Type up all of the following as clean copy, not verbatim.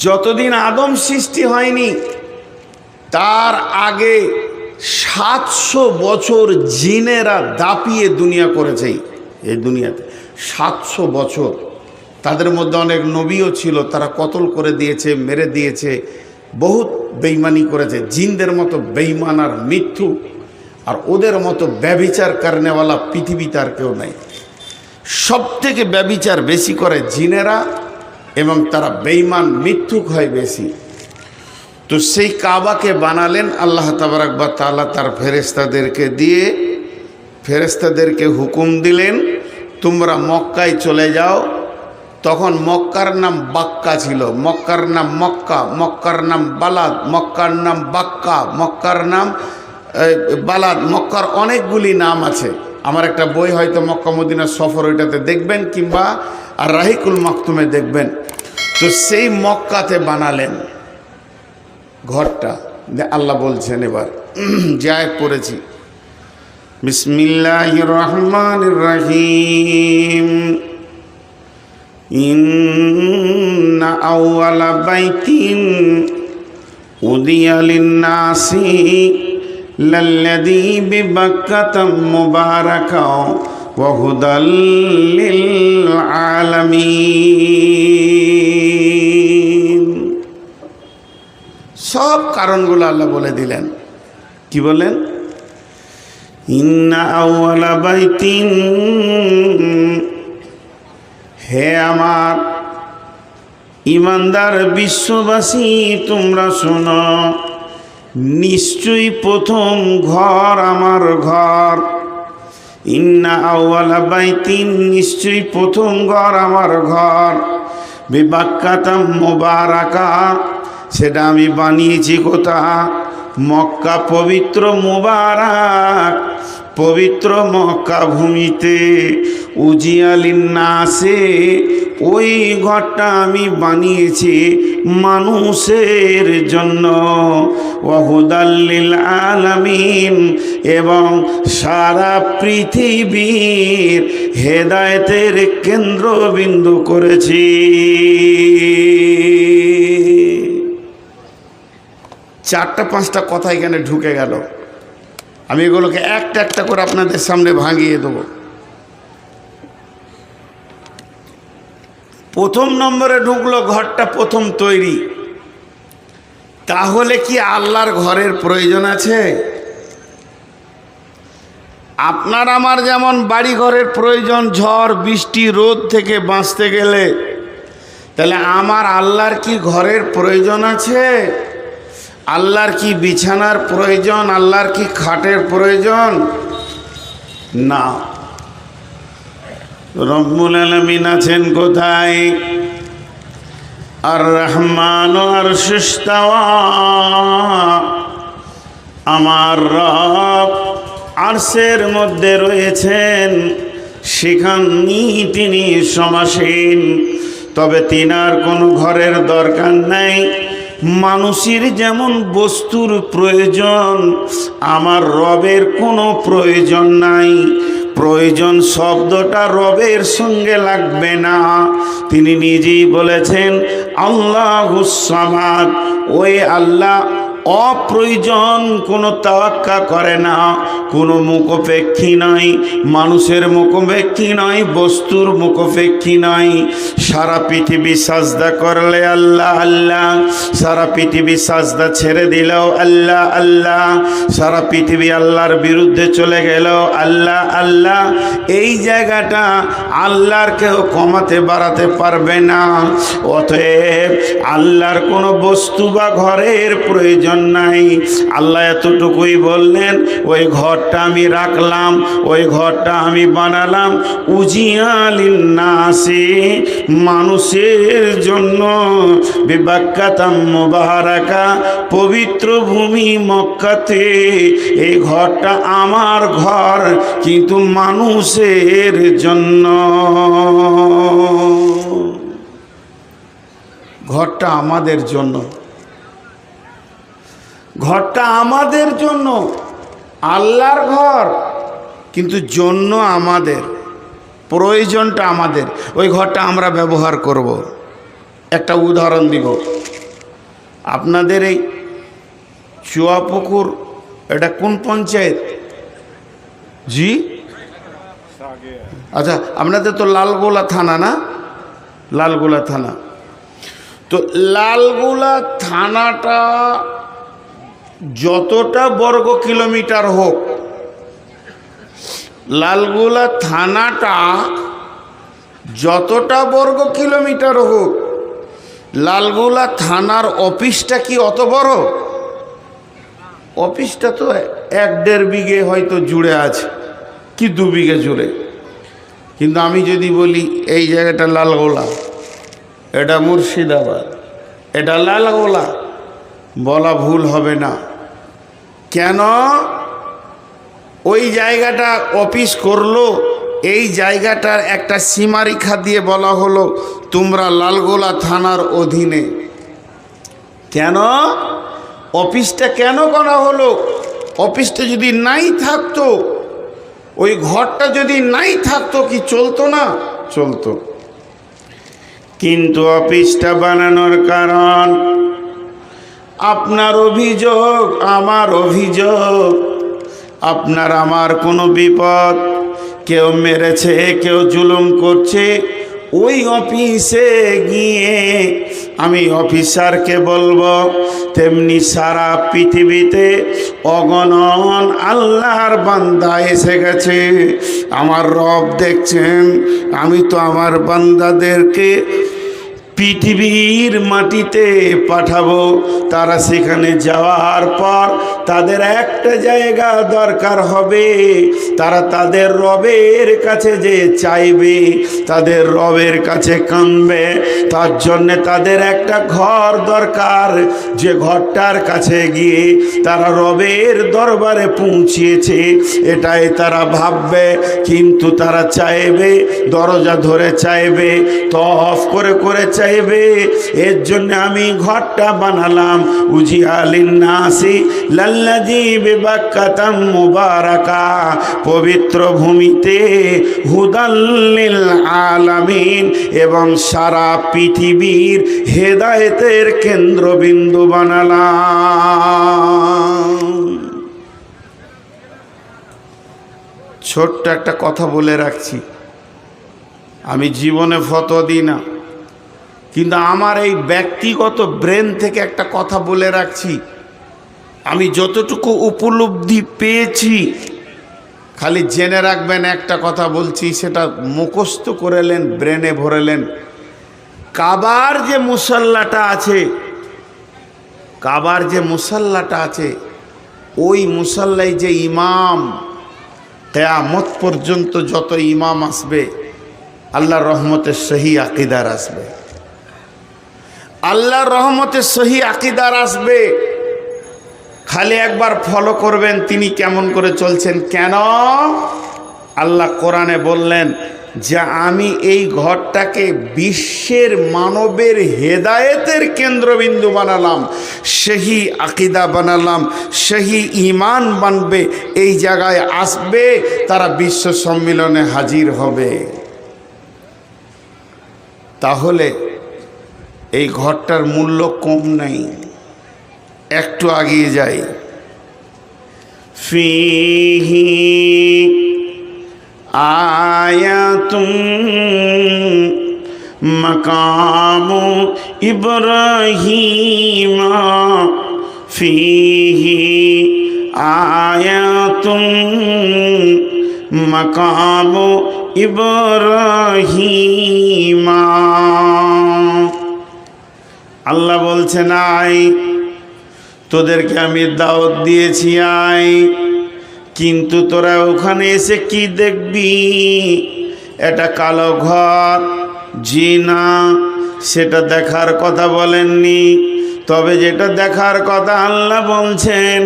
যতদিন আদম সৃষ্টি হয়নি তার আগে 700 বছর জিনেরা দাপিয়ে দুনিয়া করেছে। এই দুনিয়াতে 700 বছর। তাদের মধ্যে অনেক নবীও ছিল, তারা কতল করে দিয়েছে, মেরে দিয়েছে, বহুত বেঈমানি করেছে। জিনদের মতো বেঈমান আর মিথ্যু আর ওদের মতো ব্যভিচার কারণেওয়ালা পৃথিবীতে আর কেউ নাই। সব থেকে ব্যভিচার বেশি করে জিনেরা এবং তারা বেঈমান মিথ্যুক হয় বেশি। তো সেই কাবাকে বানালেন আল্লাহ তাবারাক ওয়া তাআলা তার ফেরেশতাদেরকে দিয়ে। ফেরেশতাদেরকে হুকুম দিলেন তোমরা মক্কায় চলে যাও। তখন মক্কার নাম বাক্কা ছিল, মক্কার নাম মক্কা, মক্কার নাম বালাদ, মক্কার নাম বাক্কা, মক্কার নাম বালাদ, মক্কার অনেকগুলি নাম আছে। আমার একটা বই হয়তো মক্কা মদিনা সফর, ওইটাতে দেখবেন, কিংবা আর রাহিকুল মাকতুমে দেখবেন। তো সেই মক্কাতে বানালেন ঘরটা। আল্লাহ বলছেন, এবার যে আয়াত পড়েছি, বিসমিল্লাহির রহমানির রহিম, ইন্না আউয়ালা বাইতিন উদিয়া লিন-নাসি লাল্লাযী বিবাক্কাতা মুবারাকাও ওয়া হুদাল লিল আলামিন। সব কারণগুলো আল্লাহ বলে দিলেন। কি বলেন? ইন্না আউয়ালা বাইতিন, হে আমার ইমানদার বিশ্ববাসী তোমরা শোনো, নিশ্চয়ই প্রথম ঘর আমার ঘর। ইন্না আউয়ালা বাইতিন, নিশ্চয়ই প্রথম ঘর আমার ঘর। বিবাক্কাতা মুবারাকা, সেটা আমি বানিয়েছি কোথা? মক্কা পবিত্র মুবারাক, পবিত্র মক্কা ভূমিতে। উজিয়া লিন-নাসে, ওই ঘরটা আমি বানিয়েছি মানুষের জন্য। ওয়া হুদাল লিল আলামিন, এবং সারা পৃথিবীর হেদায়েতের কেন্দ্রবিন্দু করেছি। 4টা-5টা কথা এখানে ঢুকে গেল। আমি এগুলোকে একটা একটা করে আপনাদের সামনে ভাঙিয়ে দেবো। প্রথম নম্বরে ঢুকলো ঘরটা প্রথম তৈরি। তাহলে কি আল্লাহর ঘরের প্রয়োজন আছে? আপনার আমার যেমন বাড়ি ঘরের প্রয়োজন ঝড় বৃষ্টি রোদ থেকে বাঁচতে গেলে, তাহলে আমার আল্লাহর কি ঘরের প্রয়োজন আছে? আল্লাহর কি বিছানার প্রয়োজন? আল্লাহর কি খাটের প্রয়োজন? না। রব্বুল আলামিন আছেন কোথায়? আর রহমান আরশে ইস্তাওয়া, আমার রব আরশের মধ্যে রয়েছেন, সেখানেই তিনি সমাসীন। তবে তিনার কোনো ঘরের দরকার নাই। মানুষের যেমন বস্তুর প্রয়োজন, আমার রবের কোনো প্রয়োজন নাই। প্রয়োজন শব্দটা রবের সঙ্গে লাগবে না। তিনি নিজেই বলেছেন আল্লাহুস সামাদ, ওই আল্লাহ অপ্রয়োজন কোনো তাওয়াক্কা করে না, কোনো মুখোপেক্ষী নয়, মানুষের মুখোপেক্ষী নয়, বস্তুর মুখোপেক্ষী নয়। সারা পৃথিবী সাজদা করলে আল্লাহ আল্লাহ, সারা পৃথিবী সাজদা ছেড়ে দিলেও আল্লাহ আল্লাহ, সারা পৃথিবী আল্লাহর বিরুদ্ধে চলে গেলেও আল্লাহ আল্লাহ। এই জায়গাটা আল্লাহর কেউ কমাতে বাড়াতে পারবে না। অতএব আল্লাহর কোনো বস্তু বা ঘরের প্রয়োজন নাই। আল্লাহ এতটুকুই বললেন, ওই ঘরটা আমি রাখলাম, ওই ঘরটা আমি বানালাম উজিয়া লিন-নাসি, মানুষের জন্য। বিবাক্কাতা মুবারাকা, পবিত্র ভূমি মক্কাতে। এই ঘরটা আমার ঘর, কিন্তু মানুষের জন্য। ঘরটা আমাদের জন্য, ঘরটা আমাদের জন্য। আল্লাহর ঘর, কিন্তু জন্য আমাদের, প্রয়োজনটা আমাদের। ওই ঘরটা আমরা ব্যবহার করব। একটা উদাহরণ দিব। আপনাদের এই চুয়াপুকুর এটা কোন পঞ্চায়েত? জি, আচ্ছা, আপনাদের তো লালগোলা থানা না? লালগোলা থানা। তো লালগোলা থানাটা যতটা বর্গ কিলোমিটার হোক, লালগোলা থানাটা যতটা বর্গ কিলোমিটার হোক, লালগোলা থানার অফিসটা কি অত বড়? অফিসটা তো 1-1.5 বিঘে হয়তো জুড়ে আছে, কি 2 বিঘে জুড়ে। কিন্তু আমি যদি বলি এই জায়গাটা লালগোলা, এটা মুর্শিদাবাদ, এটা লালগোলা, বলা ভুল হবে না। কেন? ওই জায়গাটা অফিস করলো, এই জায়গাটার একটা সীমারেখা দিয়ে বলা হলো তোমরা লালগোলা থানার অধীনে। কেন অফিসটা কেন করা হলো? অফিসটা যদি নাই থাকতো, ওই ঘরটা যদি নাই থাকতো, কি চলতো না? চলতো। কিন্তু অফিসটা বানানোর কারণ, আপনার অভিযোগ, আমার অভিযোগ, আপনার আমার কোনো বিপদ, কেউ মেরেছে, কেউ জুলুম করছে, ওই অফিসে গিয়ে আমি অফিসারকে বলবো। তেমনি সারা পৃথিবীতে অগণন আল্লাহর বান্দা এসে গেছে। আমার রব দেখছেন, আমি তো আমার বান্দাদেরকে পৃথিবীর মাটিতে পাঠাবো। তারা সেখানে যাওয়ার পর তাদের একটা জায়গা দরকার হবে, তারা তাদের রবের কাছে যে চাইবে, তাদের রবের কাছে কাঁদবে, তার জন্যে তাদের একটা ঘর দরকার। যে ঘরটার কাছে গিয়ে তারা রবের দরবারে পৌঁছিয়েছে, এটাই তারা ভাববে। কিন্তু তারা চাইবে, দরজা ধরে চাইবে, তফ করে করে চাইবে। এর জন্য আমি ঘরটা বানালাম। উজিয়ালিন নাসি লাল্লাযী বিবাক্কাতাম মুবারাকা, পবিত্র ভূমিতে হুদাল লিল আলামিন, এবং সারা পৃথিবীর হেদায়েতের কেন্দ্রবিন্দু বানালাম। ছোট্ট একটা কথা বলে রাখছি, আমি জীবনে ফতোয়া দিই না, কিন্তু আমার এই ব্যক্তিগত ব্রেন থেকে একটা কথা বলে রাখছি। আমি যতটুকু উপলব্ধি পেয়েছি, খালি জেনে রাখবেন, একটা কথা বলছি, সেটা মুখস্থ করেলেন, ব্রেনে ভরেলেন। কাবার যে মুসাল্লাটা আছে, কাবার যে মুসাল্লাটা আছে, ওই মুসাল্লায় যে ইমাম, কিয়ামত পর্যন্ত যত ইমাম আসবে, আল্লাহর রহমতে সহি আকীদার আসবে, আল্লাহর রহমতে সহি আকীদার আসবে। খালি একবার ফলো করবেন তিনি কেমন করে চলছেন। কেন? আল্লাহ কোরআনে বললেন যে আমি এই ঘরটাকে বিশ্বের মানবের হেদায়েতের কেন্দ্রবিন্দু বানালাম, সহি আকীদা বানালাম, সহি ঈমান বানবে, এই জায়গায় আসবে, তারা বিশ্ব সম্মেলনে হাজির হবে। তাহলে এই ঘরটার মূল্য কম নাই। একটু আগিয়ে যাই। ফিহি আয়াতুম মাকামু ইব্রাহিমা, ফিহি আয়াতুম মাকামু ইব্রাহিমা। আল্লাহ বলছেন, আয়, তোদেরকে আমি দাওয়াত দিয়েছি, আয়, কিন্তু তোরা ওখানে এসে কি দেখবি? এটা কালো ঘর, জি না, সেটা দেখার কথা বলেননি। তবে যেটা দেখার কথা আল্লাহ বলছেন,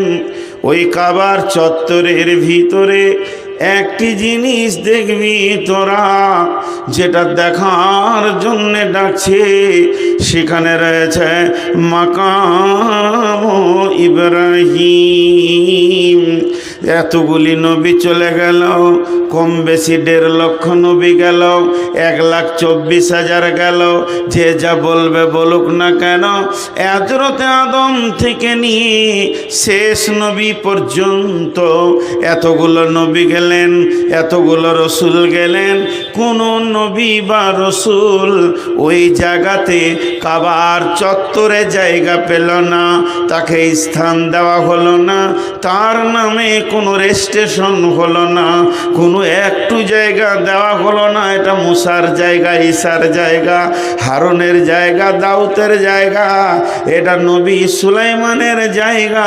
ওই কাবার চত্বরের ভিতরে একটি জিনিস দেখবি তোরা, যেটা দেখার জন্য ডাকছে। সেখানে রয়েছে মাকাম ইব্রাহিম, এতগুলি নবী চলে গেল, কম বেশি 1.5 লক্ষ নবী গেল, 1,24,000 গেল। যে যা বলবে বলুক না কেন, হযরতে আদম থেকে নিয়ে শেষ নবী পর্যন্ত এতগুলো নবী গেলেন, এতগুলো রসুল গেলেন। কোন নবী বা রসুল ওই জায়গাতে কাবার চত্বরে জায়গা পেল না, তাকে স্থান দেওয়া হলো না, তার নামে কোনো রেজিস্ট্রেশন হলো না, কোনো একটু জায়গা দেওয়া হলো না। এটা মুসার জায়গা, ঈসার জায়গা, হারুনের জায়গা, দাউদের জায়গা, এটা নবী সুলাইমানের জায়গা,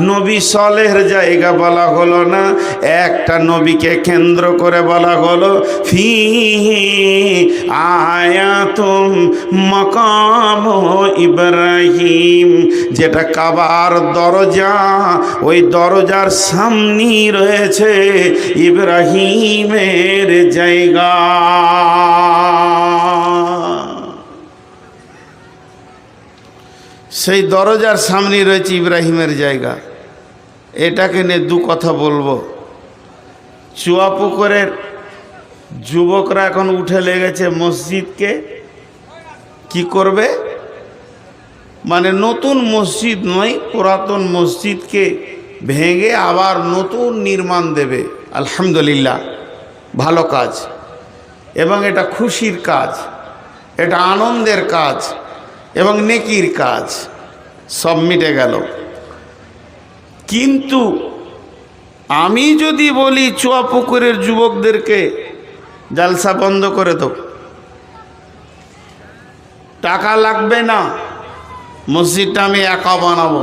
নবী সলেহের জায়গা বলা হলো না। একটা নবীকে কেন্দ্র করে বলা হলো ফিহি আয়াতুম মাকাম ইব্রাহিম, যেটা কাবার দরজা, ওই দরজার সামনেই রয়েছে ইব্রাহিমের জায়গা। সেই দরজার সামনে রয়েছে ইব্রাহিমের জায়গা। এটাকে নিয়ে দু কথা বলবো। চুয়াপুকুরের যুবকরা এখন উঠে লেগেছে মসজিদকে কি করবে, মানে নতুন মসজিদ নয়, পুরাতন মসজিদকে ভেঙে আবার নতুন নির্মাণ দেবে। আলহামদুলিল্লাহ, ভালো কাজ এবং এটা খুশির কাজ, এটা আনন্দের কাজ এবং নেকির কাজ, সব মিটে গেল। কিন্তু আমি যদি বলি চুয়াপুকুরের যুবকদেরকে জালসা বন্ধ করে দাও, টাকা লাগবে না, মসজিদটা আমি একা বানাবো,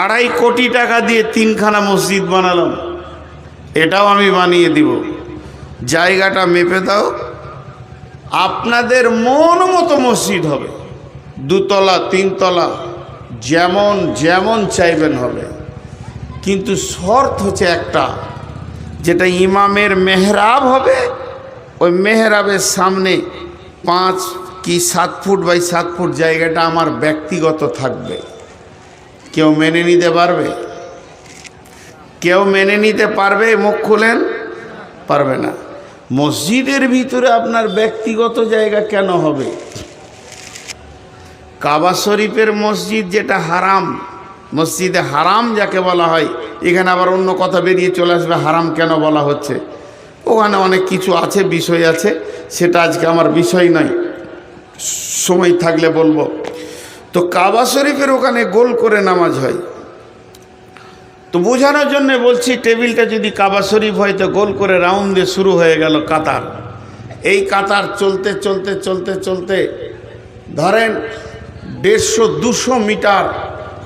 2.5 কোটি টাকা দিয়ে 3খানা মসজিদ বানালাম, এটাও আমি বানিয়ে দিব, জায়গাটা মেপে দাও, আপনাদের মন মতো মসজিদ হবে, 2 তলা 3 তলা, যেমন যেমন চাইবেন হবে। কিন্তু শর্ত হচ্ছে একটা, যেটা ইমামের মেহরাব হবে, ওই মেহরাবের সামনে 5 কি 7 ফুট বাই 7 ফুট জায়গাটা আমার ব্যক্তিগত থাকবে। কেউ মেনে নিতে পারবে? কেউ মেনে নিতে পারবে? মুখ খুলেন, পারবে না। মসজিদের ভিতরে আপনার ব্যক্তিগত জায়গা কেন হবে? কাবা শরীফের মসজিদ যেটা হারাম, মসজিদে হারাম যাকে বলা হয়, এখানে আবার অন্য কথা বেরিয়ে চলে আসবে হারাম কেন বলা হচ্ছে। ওখানে অনেক কিছু আছে, বিষয় আছে, সেটা আজকে আমার বিষয় নয়, সময় থাকলে বলবো। তো কাবা শরীফের ওখানে গোল করে নামাজ হয়। তো বোঝানোর জন্য বলছি, টেবিলটা যদি কাবা শরীফ হয় তো গোল করে রাউন্ড দিয়ে শুরু হয়ে গেল কাতার। এই কাতার চলতে চলতে চলতে চলতে ধরেন 150-200 মিটার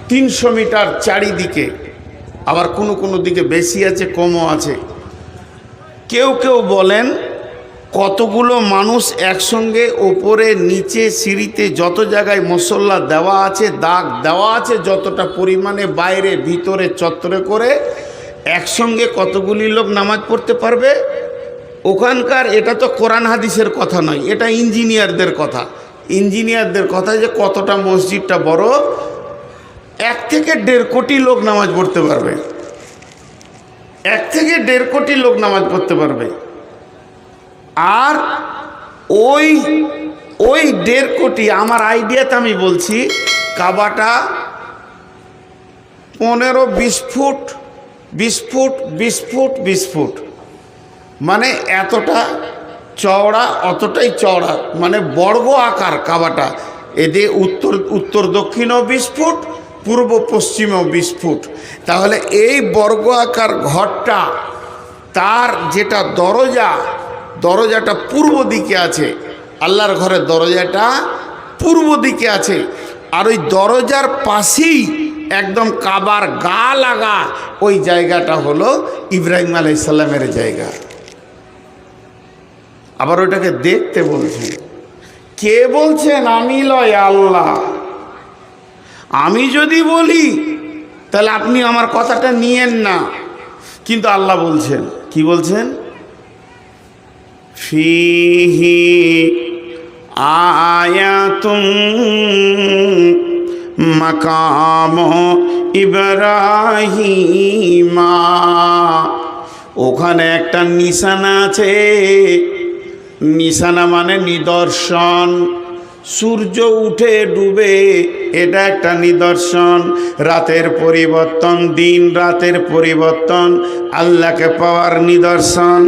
300 মিটার চারিদিকে, আবার কোনো কোনো দিকে বেশি আছে, কমও আছে। কেউ কেউ বলেন কতগুলো মানুষ একসঙ্গে ওপরে নিচে সিঁড়িতে যত জায়গায় মসল্লা দেওয়া আছে, দাগ দেওয়া আছে, যতটা পরিমাণে বাইরে ভিতরে চত্বরে করে একসঙ্গে কতগুলি লোক নামাজ পড়তে পারবে ওখানকার। এটা তো কোরআন হাদিসের কথা নয়, এটা ইঞ্জিনিয়ারদের কথা। ইঞ্জিনিয়ারদের কথা যে কতটা মসজিদটা বড়, 1 থেকে 1.5 কোটি লোক নামাজ পড়তে পারবে, 1 থেকে 1.5 কোটি লোক নামাজ পড়তে পারবে। আর ওই 1.5 কোটি, আমার আইডিয়াতে আমি বলছি, কাবাটা 15-20 ফুট 20 ফুট 20 ফুট 20 ফুট, মানে এতটা চওড়া, অতটাই চওড়া, মানে বর্গ আকার কাবাটা। এদের উত্তর দক্ষিণও 20 ফুট, পূর্ব পশ্চিমেও 20 ফুট। তাহলে এই বর্গ আকার ঘরটা, তার যেটা দরজাটা পূর্ব দিকে আছে, আল্লাহর ঘরের দরজাটা পূর্ব দিকে আছে। আর ওই দরজার পাশেই একদম কাবার গা লাগা ওই জায়গাটা হলো ইব্রাহিম আলাইহিস সালামের জায়গা। আবার ওটাকে দেখতে বলছেন। কে বলছেন? আমি লয়, আল্লাহ। আমি যদি বলি তাহলে আপনি আমার কথাটা নিয়েন না, কিন্তু আল্লাহ বলছেন। কি বলছেন? ফিহি আয়াতুম মাকাম ইব্রাহিমা। ওখানে একটা নিশানা আছে, নিশানা মানে নিদর্শন। সূর্য উঠে ডুবে, এটা একটা নিদর্শন। রাতের পরিবর্তন, দিন রাতের পরিবর্তন আল্লাহকে পাওয়ার নিদর্শন।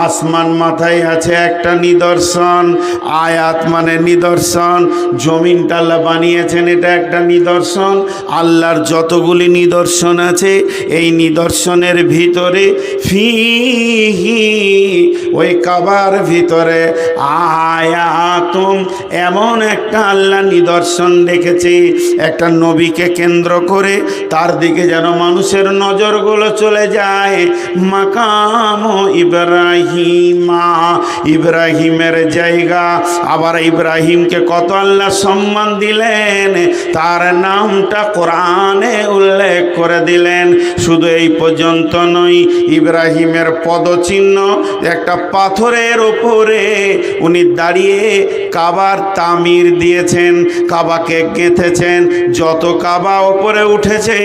আসমান মাথায় আছে একটা নিদর্শন। আয়াত মানে নিদর্শন। জমিনটা আল্লাহ বানিয়েছেন, এটা একটা নিদর্শন। আল্লাহর যতগুলি নিদর্শন আছে, এই নিদর্শনের ভিতরে ফিহি, ওই কাবার ভিতরে আয়াতুম, এমন একটা আল্লাহ নিদর্শন রেখেছে একটা নবীকে কেন্দ্র করে, তার দিকে যেন মানুষের নজরগুলো চলে যায়। মাকাম ইব্রাহিমা, ইব্রাহিমের জায়গা। আবার ইব্রাহিমকে কত আল্লাহ সম্মান দিলেন, তার নামটা কোরআনে উল্লেখ করে দিলেন। শুধু এই পর্যন্ত নয়, ইব্রাহিমের পদচিহ্ন একটা পাথরের ওপরে উনি দাঁড়িয়ে কাবার তামির দিয়েছেন, কাবাকে গেঁথেছেন। যত কাবা ওপরে উঠেছে,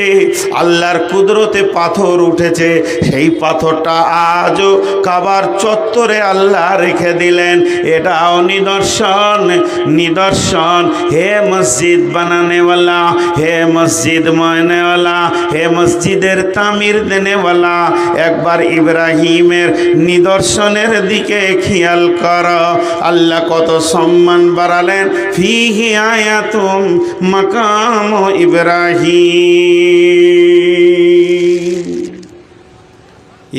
আল্লাহর কুদরতে পাথর উঠেছে, সেই পাথরটা আজও কাবার চত্বরে আল্লাহ রেখে দিলেন। এটাও নিদর্শন, নিদর্শন। হে মসজিদ বানানেওয়ালা, হে মসজিদ ময়নেওয়ালা, হে মসজিদের তামির দেনেওয়ালা, একবার ইব্রাহিমের নিদর্শনের দিকে খেয়াল করো। আল্লাহ কত সম্মান বাড়ালেন। ফিহি আয়াতুম মাকাম ইব্রাহিম।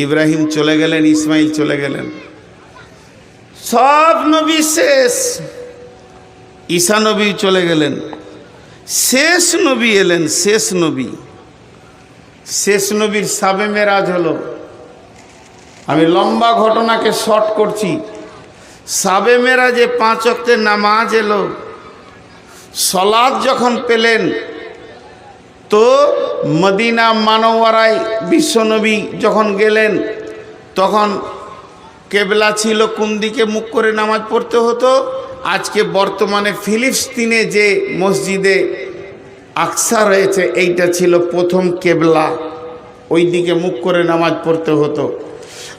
ইব্রাহিম চলে গেলেন, ইসমাইল চলে গেলেন, সব নবী শেষ। ঈসা নবী চলে গেলেন, শেষ নবী এলেন, শেষ নবী। শেষ নবীর সাবে মেরাজ হলো। আমি লম্বা ঘটনাকে শর্ট করছি। সাবে মেরাজে 5 ওয়াক্তের নামাজ এলো। সলাৎ যখন পেলেন, তো মদিনা মানওয়ারায় বিশ্বনবী যখন গেলেন, তখন কেবলা ছিল কোন দিকে মুখ করে নামাজ পড়তে হতো। আজকে বর্তমানে ফিলিস্তিনে যে মসজিদে আকসা রয়েছে, এইটা ছিল প্রথম কেবলা। ওই দিকে মুখ করে নামাজ পড়তে হতো।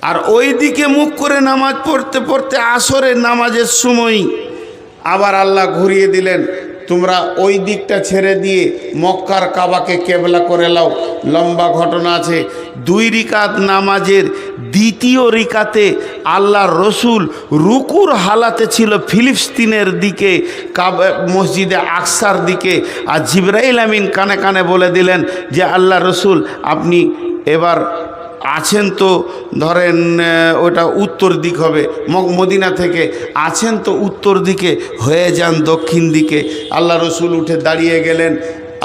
আর ওই দিকে মুখ করে নামাজ পড়তে পড়তে আসরের নামাজের সময় আবার আল্লাহ ঘুরিয়ে দিলেন, তোমরা ওই দিকটা ছেড়ে দিয়ে মক্কার কাবাকে কেবলা করে লাও। লম্বা ঘটনা আছে। 2 রিকাত নামাজের দ্বিতীয় রিকাতে আল্লাহর রসুল রুকুর হালাতে ছিল ফিলিস্তিনের দিকে, মসজিদে আকসার দিকে। আর জিবরাইল আমিন কানে কানে বলে দিলেন যে আল্লাহ রসুল আপনি এবার আছেন তো, ধরেন ওটা উত্তর দিক হবে, মদিনা থেকে আছেন তো উত্তর দিকে, হয়ে যান দক্ষিণ দিকে। আল্লাহ রসুল উঠে দাঁড়িয়ে গেলেন।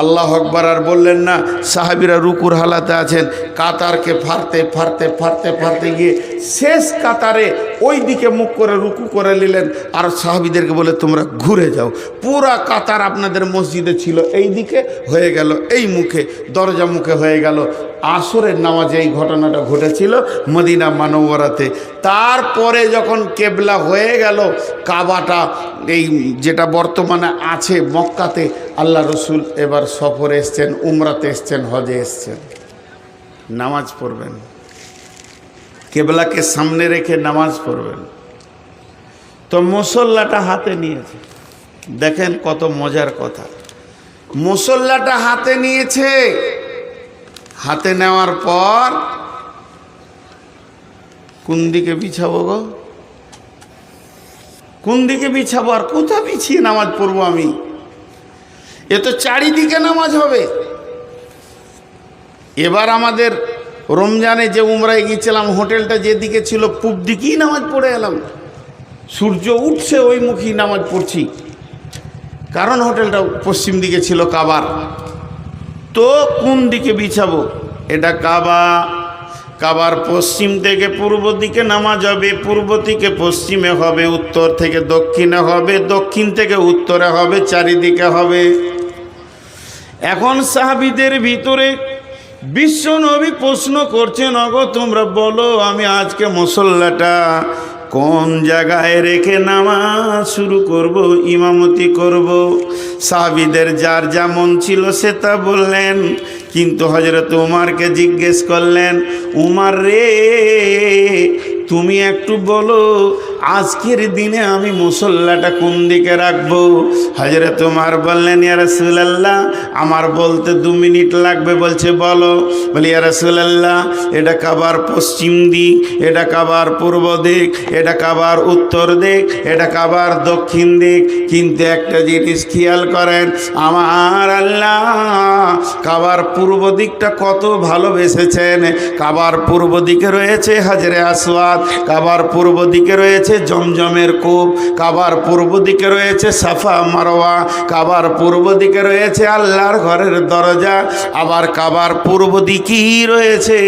আল্লাহ আকবার আর বললেন না। সাহাবীরা রুকুর হালাতে আছেন, কাতারকে ফাড়তে ফাড়তে ফাড়তে ফাড়তে গিয়ে শেষ কাতারে ওই দিকে মুখ করে রুকু করে নিলেন। আর সাহাবীদেরকে বলে তোমরা ঘুরে যাও। পুরা কাতার আপনাদের মসজিদে ছিল এই দিকে, হয়ে গেল এই মুখে, দরজা মুখে হয়ে গেল। আসরের নামাজে এই ঘটনাটা ঘটেছিল মদিনা মানওয়ারাতে। তারপরে যখন কেবলা হয়ে গেল কাবাটা, এই যেটা বর্তমানে আছে মক্কাতে, আল্লাহ রসুল এবার সফরে এসছেন, উমরাতে এসছেন, হজে এসছেন। নামাজ পড়বেন, কেবলাকে সামনে রেখে নামাজ পড়বেন। তো মুসল্লাটা হাতে নিয়েছে। দেখেন কত মজার কথা। মুসল্লাটা হাতে নিয়েছে। হাতে নেওয়ার পর কোন দিকে বিছাবো গো, কোন দিকে বিছাবো, আর কোথা বিছিয়ে নামাজ পড়বো আমি? এ তো চারিদিকে নামাজ হবে। এবার আমাদের রমজানে যে উমরায় গিয়েছিলাম, হোটেলটা যেদিকে ছিল পূব দিকেই নামাজ পড়ে এলাম। সূর্য উঠছে ওই মুখী নামাজ পড়ছি, কারণ হোটেলটা পশ্চিম দিকে ছিল কাবার। তো কোন দিকে বিছাবো? এটা কাবা, কাবার পশ্চিম থেকে পূর্ব দিকে নামাজ হবে, পূর্ব থেকে পশ্চিমে হবে, উত্তর থেকে দক্ষিণে হবে, দক্ষিণ থেকে উত্তরে হবে, চারিদিকে হবে। এখন সাহাবীদের ভিতরে বিশ্ব নবী প্রশ্ন করছেন, অগো তোমরা বলো আমি আজকে মুসল্লাটা কোন জায়গায় রেখে নামাজ শুরু করব, ইমামতি করব। সাহাবীদের যার যেমন ছিল সে তা বললেন, কিন্তু হযরত উমারকে জিজ্ঞেস করলেন, উমার রে, তুমি একটু বলো আজকের দিনে আমি মুসল্লাটা কোন দিকে রাখবো? হযরত উমার বললেন, ইয়া রাসূলুল্লাহ, আমার বলতে 2 মিনিট লাগবে। বলছে বলো। বলি, ইয়া রাসূলুল্লাহ, এটা কাবার পশ্চিম দিক, এটা কাবার পূর্ব দিক, এটা কাবার উত্তর দিক, এটা কাবার দক্ষিণ দিক। কিন্তু একটা জিনিস খেয়াল করেন, আমার আল্লাহ কাবার পূর্ব দিকটা কত ভালোবেসেছেন। কাবার পূর্ব দিকে রয়েছে হাজরে আসওয়াদ, কাবার পূর্ব দিকে রয়েছে জমজমের কূপ, কাবার পূর্ব দিকে রয়েছে সাফা মারওয়া, কাবার পূর্ব দিকে রয়েছে আল্লাহর ঘরের দরজা, আবার কাবার পূর্ব দিকেই রয়েছে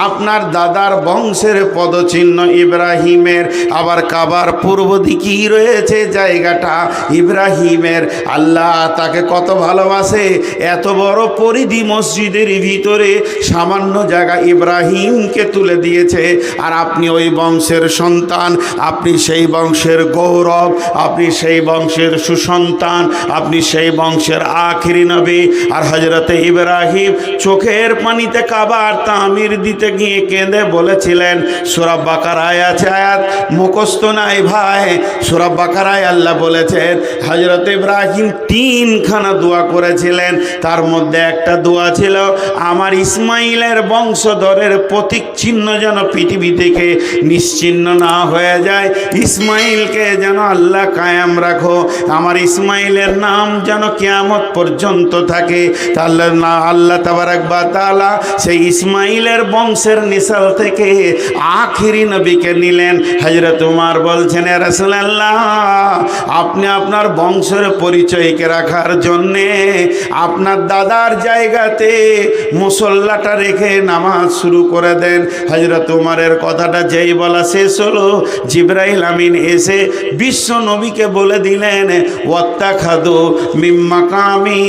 আপনার দাদার বংশের পদচিহ্ন ইব্রাহিমের, আবার কাবার পূর্ব দিকেই রয়েছে জায়গাটা ইব্রাহিমের। আল্লাহ তাকে কত ভালোবাসে, এত বড় পরিধি মসজিদের ভিতরে সামান্য জায়গা ইব্রাহিমকে তুলে দিয়েছে। আর আপনি ওই বংশের সন্তান, আপনি সেই বংশের গৌরব, আপনি সেই বংশের সুসন্তান, আপনি সেই বংশের আখিরি নবী। আর হযরতে ইব্রাহিম চোখের পানিতে কাবার তামির দিতে গিয়ে কেঁদে বলেছিলেন, সূরা বাকারায় আছে, আয়াত মুখস্থ নাই ভাই, সূরা বাকারায় আল্লাহ বলেছেন হযরত ইব্রাহিম 3খানা দোয়া করেছিলেন। তার মধ্যে একটা দোয়া ছিল, আমার ইসমাইলের বংশধরের প্রতীক চিহ্ন যেন পৃথিবী থেকে নিশ্চিহ্ন না হয়ে যায়, ইসমাইলকে যেন আল্লাহ কায়েম রাখো, আমার ইসমাইলের নাম যেন কিয়ামত পর্যন্ত থাকে। তাহলে না আল্লাহ তাবারক ওয়া তাআলা সেই ইসমাইলের বংশের নিসাল থেকে আখিরি নবীকে নিলেন। হযরত উমর বলছেন, ইয়া রাসূলুল্লাহ, আপনি আপনার বংশের পরিচয়কে রাখার জন্যে আপনার দাদার জায়গাতে মুসল্লাটা রেখে নামাজ শুরু করে দেন। হযরত উমরের কথাটা যেই বলা শেষ হলো, জিবরাইল আমিন এসে বিশ্ব নবীকে বলে দিলেন, ওয়াত্তাখাযু মিন মাকামি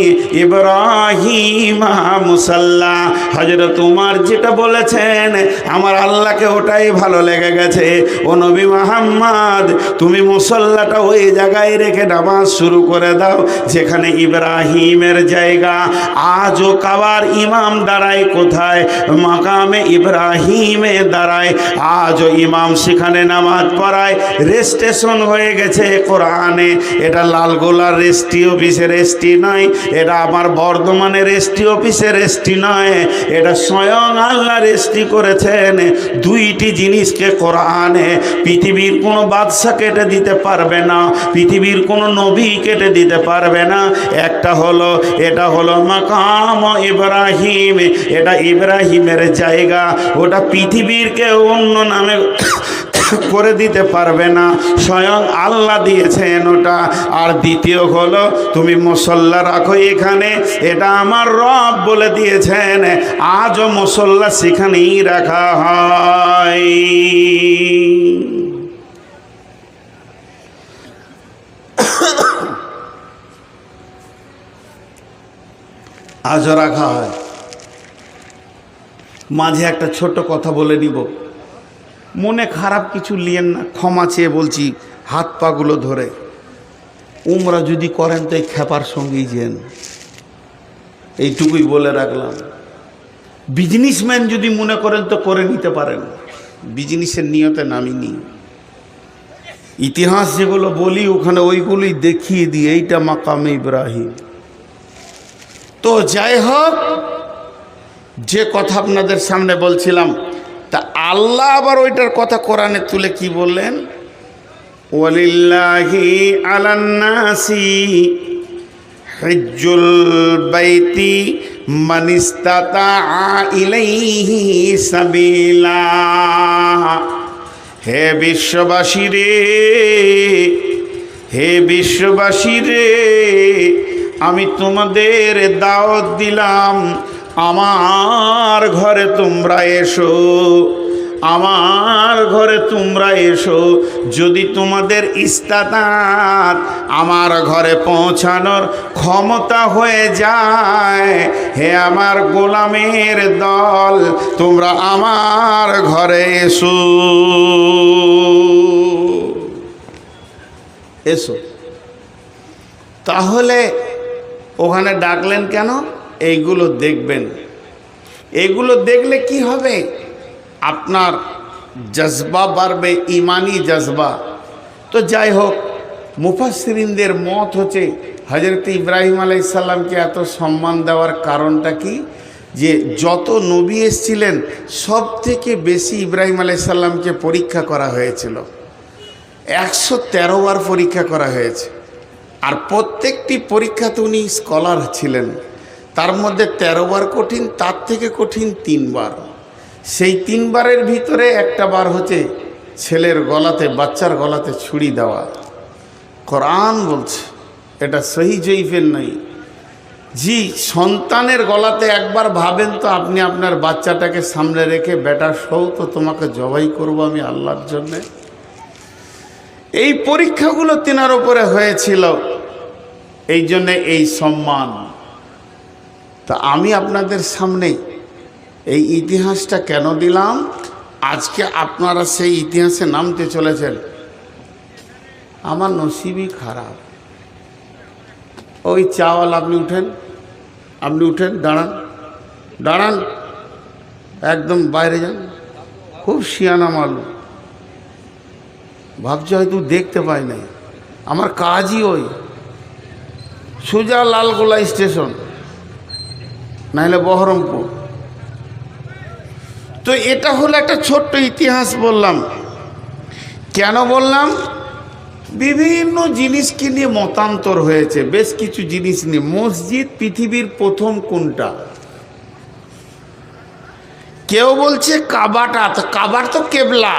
ইব্রাহিম মুসাল্লা। হযরত উমর যেটা বলেছেন আমার আল্লাহকে ওটাই ভালো লেগে গেছে। ও নবী মুহাম্মদ, তুমি মুসল্লাটা ওই জায়গায় রেখে নামাজ শুরু করে দাও যেখানে ইব্রাহিমের জায়গা। আজও কাবার ইমাম দাঁড়ায় কোথায়? মাকামে ইব্রাহিমে দাঁড়ায়। আজও ইমাম সেখানে নামাজ পড়ায়। রেজিস্ট্রেশন হয়ে গেছে কোরআনে। এটা লালগোলার রেজিস্ট্রি অফিসের রেজিস্ট্রি নয়, এটা আমার বর্ধমানের রেজিস্ট্রি অফিসের রেজিস্ট্রি নয়, এটা স্বয়ং আল্লাহ রেজিস্ট্রি করেছেন। 2টি জিনিসকে কোরআনে পৃথিবীর কোনো বাদশা কেটে দিতে পারবে না, পৃথিবীর কোনো নবী কেটে দিতে পারবে না। একটা হলো, এটা হলো মাকাম ইব্রাহিম, এটা ইব্রাহিমের জায়গা, ওটা পৃথিবীর কেউ অন্য নামে করে দিতে পারবে না, স্বয়ং আল্লাহ দিয়েছেন ওটা। আর দ্বিতীয় হলো, তুমি মুসল্লা রাখো এখানে, এটা আমার রব বলে দিয়েছেন। আজও মুসল্লা সেখানেই রাখা হয়। আজও রাখা হয়। মাঝে একটা ছোট কথা বলে নিব, মনে খারাপ কিছু লিয়েন না, ক্ষমা চেয়ে বলছি হাত পাগুলো ধরে। উমরা যদি করেন তো এই খেপার সঙ্গেই যেন, এইটুকুই বলে রাখলাম। বিজনেসম্যান যদি মনে করেন তো করে নিতে পারেন, বিজনেসের নিয়তে নামিনি। ইতিহাস যেগুলো বলি ওখানে ওইগুলোই দেখিয়ে দিই, এইটা মাকামে ইব্রাহিম। তো যাই হোক, যে কথা আপনাদের সামনে বলছিলাম, তা আল্লাহ আবার ওইটার কথা কোরআনে তুলে কি বললেন? ওয়ালিল্লাহি আলান নাসি হিজ্জুল বাইতি মান ইসতাতা ইলাইহি সাবিলা। হে বিশ্ববাসী রে, হে বিশ্ববাসী রে, আমি তোমাদের দাওয়াত দিলাম, আমার ঘরে তোমরা এসো, আমার ঘরে তোমরা এসো। যদি তোমাদের ইস্তাতাত আমার ঘরে পৌঁছানোর ক্ষমতা হয়ে যায়, হে আমার গোলামের দল, তোমরা আমার ঘরে এসো। এসো। তাহলে ওখানে ডাকলেন কেন? এইগুলো দেখবেন। এগুলো দেখলে কি হবে? আপনার জজবা বাড়বে, ইমানি জজবা। তো যাই হোক, মুফাসসিরিনদের মত হচ্ছে হযরত ইব্রাহিম আলাইহিস সালামকে এত সম্মান দেওয়ার কারণটা কি, যে যত নবী এসেছিলেন সব থেকে বেশি ইব্রাহিম আলাইহিস সালামকে পরীক্ষা করা হয়েছিল। 113 বার পরীক্ষা করা হয়েছে। আর প্রত্যেকটি পরীক্ষাতে উনি স্কলার ছিলেন। তার মধ্যে 13 বার কঠিন, তার থেকে কঠিন 3 বার। সেই 3 বারের ভিতরে একটা বার হচ্ছে ছেলের গলাতে, বাচ্চার গলাতে ছুরি দেওয়া। কোরআন বলছে, এটা সহি জয়ীফের নাই। জি, সন্তানের গলাতে একবার ভাবেন তো, আপনি আপনার বাচ্চাটাকে সামনে রেখে, বেটা সৌ তো তোমাকে জবাই করব আমি আল্লাহর জন্যে। এই পরীক্ষাগুলো তিনার উপরে হয়েছিল, এই জন্যে এই সম্মান। তা আমি আপনাদের সামনে এই ইতিহাসটা কেন দিলাম? আজকে আপনারা সেই ইতিহাসে নামতে চলেছেন। আমার নসিবই খারাপ। ওই চাওয়াল, আপনি উঠেন, আপনি উঠেন, দাঁড়ান, দাঁড়ান, একদম বাইরে যান। খুব শিয়ানা মালুম, ভাবছি হয়তো দেখতে পাই নাই। আমার কাজই ওই সোজা লালগোলা স্টেশন, নাহলে বহরমপুর। তো এটা হলো একটা ছোট্ট ইতিহাস বললাম। কেন বললাম? বিভিন্ন জিনিসকে নিয়ে মতান্তর হয়েছে, বেশ কিছু জিনিস নিয়ে। মসজিদ পৃথিবীর প্রথম কোনটা? কেউ বলছে কাবাটা। তো কাবার তো কেবলা,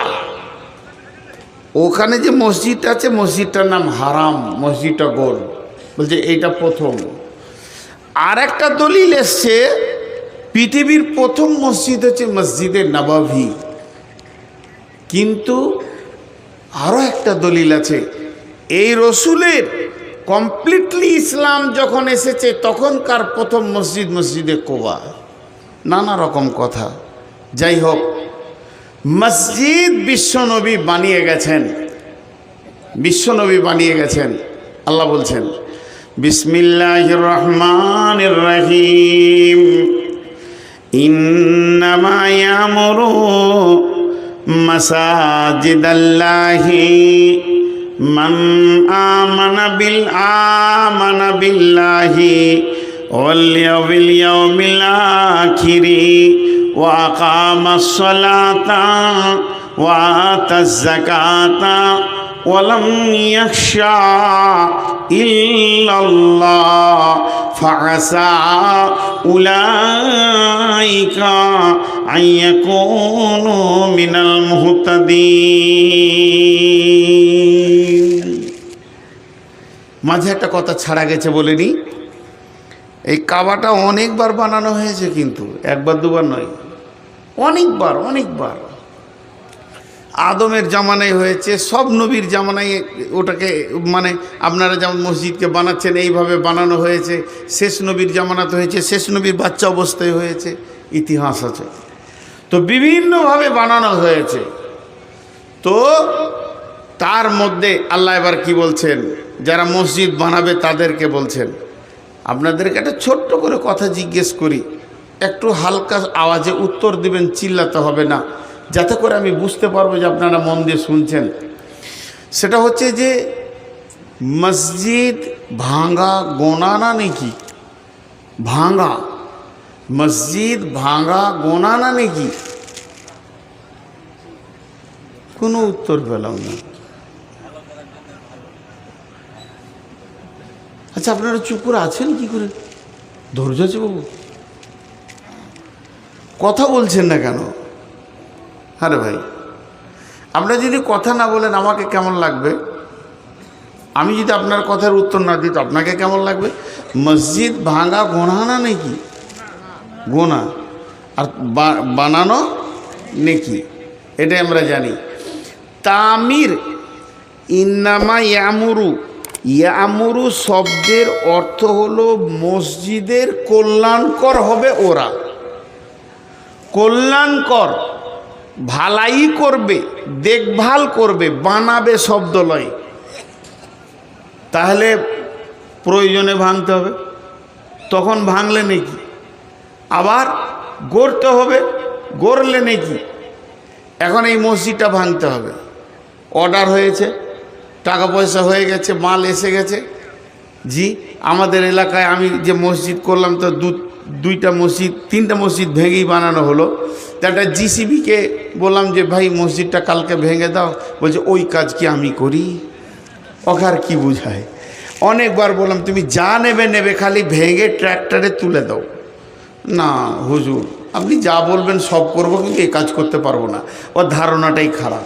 ওখানে যে মসজিদটা আছে মসজিদটার নাম হারাম, মসজিদটা গোল, বলছে এইটা প্রথম। আর একটা দলিল এসছে পৃথিবীর প্রথম মসজিদ হচ্ছে মসজিদে নববী। কিন্তু আরও একটা দলিল আছে, এই রসুলের কমপ্লিটলি ইসলাম যখন এসেছে তখনকার প্রথম মসজিদ মসজিদে কোবা। নানা রকম কথা। যাই হোক, মসজিদ বিশ্বনবী বানিয়ে গেছেন, বিশ্বনবী বানিয়ে গেছেন। আল্লাহ বলছেন বিসমিল্লাহির রহমানির রহিম, ইন্নামা ইয়ামুরু মাসাজিদাল্লাহি মান আমানা বিল্লাহি ওয়াল ইয়াউমিল আখিরি ওয়া আকামাস সালাতা ওয়া আতাজ যাকাতা ওয়া লাম ইয়াখশা ইল্লাল্লাহ ফাআসা উলাইকা আইয়াকুনু মিনাল মুহতাদিন। মাঝে একটা কথা ছাড়া গেছে বলিনি, এই কাবাটা অনেকবার বানানো হয়েছে, কিন্তু একবার দুবার নয়, অনেকবার অনেকবার। আদমের জামানায় হয়েছে, সব নবীর জামানায় ওটাকে, মানে আপনারা যেমন মসজিদকে বানাচ্ছেন এইভাবে বানানো হয়েছে। শেষ নবীর জামানাতে হয়েছে, শেষ নবীর বাচ্চা অবস্থায় হয়েছে, ইতিহাস আছে। তো বিভিন্নভাবে বানানো হয়েছে। তো তার মধ্যে আল্লাহ এবার কি বলছেন, যারা মসজিদ বানাবে তাদেরকে বলছেন, আপনাদেরকে একটা ছোট্ট করে কথা জিজ্ঞেস করি, একটু হালকা আওয়াজে উত্তর দিবেন, চিল্লাতে হবে না, যাতে করে আমি বুঝতে পারবো যে আপনারা মন দিয়ে শুনছেন। সেটা হচ্ছে যে মসজিদ ভাঙা গোনা না নাকি? ভাঙা মসজিদ ভাঙা গোনা না নাকি? কোনো উত্তর পেলাম না। আচ্ছা, আপনারা চুপ করে আছেন কি করে? ধৈর্য আছে বাবু, কথা বলছেন না কেন? আরে ভাই, আপনারা যদি কথা না বলেন আমাকে কেমন লাগবে? আমি যদি আপনার কথার উত্তর না দিই তো আপনাকে কেমন লাগবে? মসজিদ ভাঙা গোনা না নাকি? গোনা। আর বানানো নেকি, এটাই আমরা জানি। তামির, ইন্নামা ইয়ামুরু, ইয়ামুরু শব্দের অর্থ হলো মসজিদের কল্যাণকর হবে ওরা, কল্যাণকর, ভালাই করবে, দেখভাল করবে, বানাবে শব্দ লয়। তাহলে প্রয়োজনে ভাঙতে হবে, তখন ভাঙলে নাকি আবার গড়তে হবে, গড়লে নাকি এখন এই মসজিদটা ভাঙতে হবে, অর্ডার হয়েছে, টাকা পয়সা হয়ে গেছে, মাল এসে গেছে। জি, আমাদের এলাকায় আমি যে মসজিদ করলাম তো দুইটা মসজিদ, তিনটা মসজিদ ভেঙেই বানানো হলো। তো একটা জিসিবিকে বললাম যে ভাই মসজিদটা কালকে ভেঙে দাও, বলছে ওই কাজ কি আমি করি, ওকে আর কি বুঝায়। অনেকবার বললাম তুমি যা নেবে নেবে, খালি ভেঙে ট্র্যাক্টরে তুলে দাও। না হুজুর, আপনি যা বলবেন সব করবো, কিন্তু এই কাজ করতে পারবো না। ওর ধারণাটাই খারাপ।